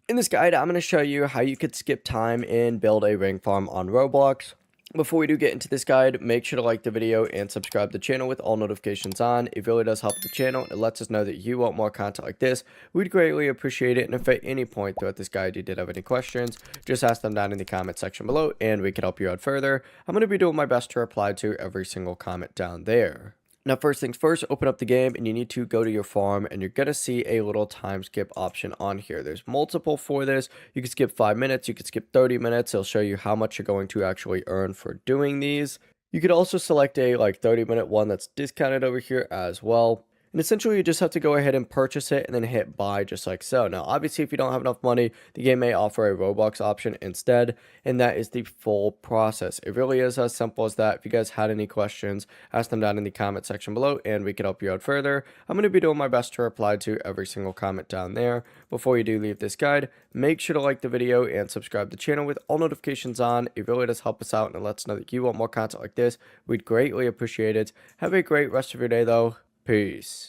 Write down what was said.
In this guide, I'm going to show you how you could skip time and build a ring farm on Roblox. Before we do get into this guide, make sure to like the video and subscribe to the channel with all notifications on. It really does help the channel. It lets us know that you want more content like this. We'd greatly appreciate it. And if at any point throughout this guide you did have any questions, just ask them down in the comment section below and we can help you out further. I'm going to be doing my best to reply to every single comment down there. Now, first things first, open up the game and you need to go to your farm and you're going to see a little time skip option on here. There's multiple for this. You can skip 5 minutes, you can skip 30 minutes. It'll show you how much you're going to actually earn for doing these. You could also select a 30-minute one that's discounted over here as well. And essentially, you just have to go ahead and purchase it and then hit buy just like so. Now, obviously, if you don't have enough money, the game may offer a Robux option instead, and that is the full process. It really is as simple as that. If you guys had any questions, ask them down in the comment section below, and we can help you out further. I'm going to be doing my best to reply to every single comment down there. Before you do leave this guide, make sure to like the video and subscribe to the channel with all notifications on. It really does help us out, and it lets us know that you want more content like this. We'd greatly appreciate it. Have a great rest of your day, though. Peace.